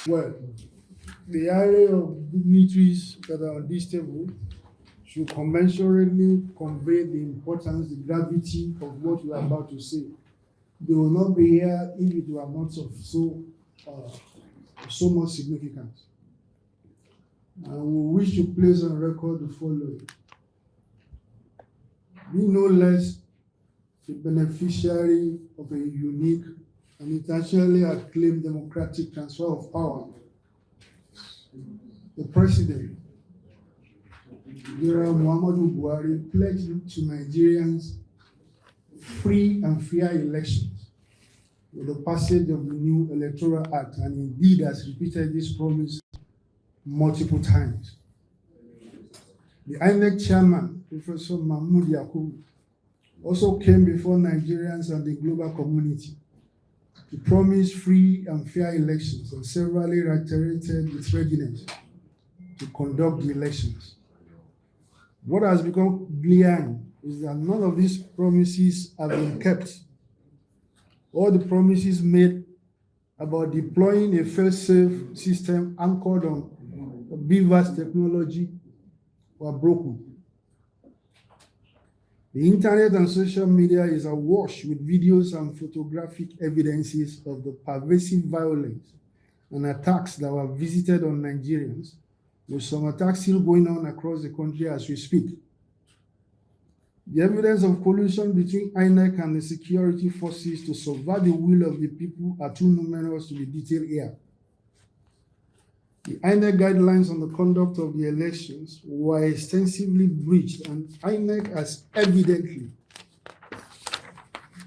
Well, the array of dignitaries that are on this table should commensurately convey the importance, the gravity of what you are about to say. They will not be here if it were not of so much significance. And we wish to place on record the following. Be no less the beneficiary of a unique and internationally acclaimed democratic transfer of power. The President, General Muhammadu Buhari, pledged to Nigerians free and fair elections with the passage of the new Electoral Act, and indeed has repeated this promise multiple times. The INEC chairman, Professor Mahmoud Yakubu, also came before Nigerians and the global community to promise free and fair elections, and severally reiterated its readiness to conduct the elections. What has become glaring is that none of these promises have been kept. All the promises made about deploying a fail-safe system anchored on BVAS technology were broken. The internet and social media is awash with videos and photographic evidences of the pervasive violence and attacks that were visited on Nigerians, with some attacks still going on across the country as we speak. The evidence of collusion between INEC and the security forces to subvert the will of the people are too numerous to be detailed here. The INEC guidelines on the conduct of the elections were extensively breached, and INEC has evidently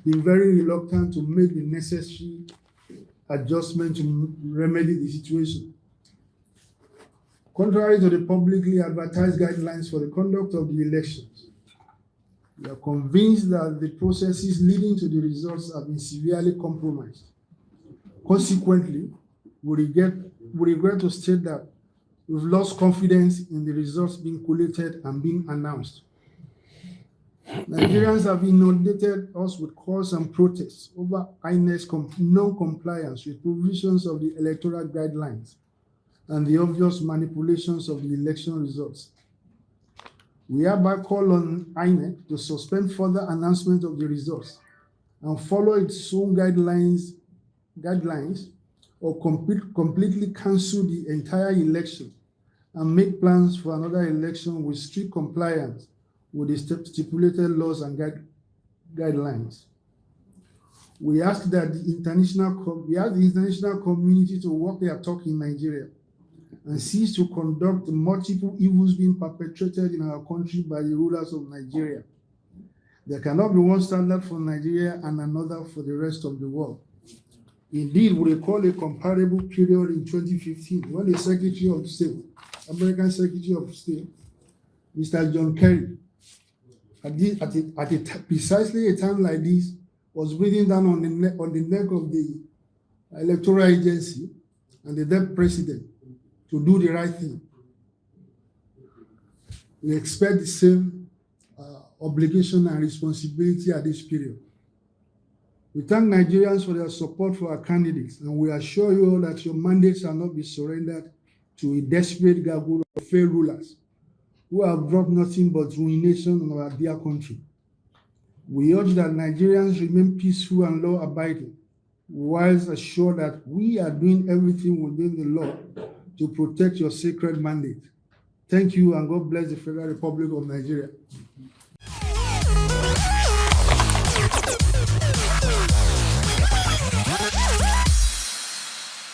been very reluctant to make the necessary adjustment to remedy the situation. Contrary to the publicly advertised guidelines for the conduct of the elections, we are convinced that the processes leading to the results have been severely compromised. Consequently, we regret to state that we've lost confidence in the results being collated and being announced. Nigerians have inundated us with calls and protests over INEC's non-compliance with provisions of the electoral guidelines and the obvious manipulations of the election results. We hereby call on INEC to suspend further announcement of the results and follow its own guidelines or completely cancel the entire election and make plans for another election with strict compliance with the stipulated laws and guidelines. We ask that the international community to walk their talk in Nigeria and cease to conduct the multiple evils being perpetrated in our country by the rulers of Nigeria. There cannot be one standard for Nigeria and another for the rest of the world. Indeed, we recall a comparable period in 2015 when the Secretary of State, American Secretary of State, Mr. John Kerry, at precisely a time like this, was breathing down on the neck of the electoral agency and the then president to do the right thing. We expect the same obligation and responsibility at this period. We thank Nigerians for their support for our candidates, and we assure you all that your mandates shall not be surrendered to a desperate gaggle of failed rulers who have brought nothing but ruination on our dear country. We urge that Nigerians remain peaceful and law-abiding, whilst assured that we are doing everything within the law to protect your sacred mandate. Thank you, and God bless the Federal Republic of Nigeria.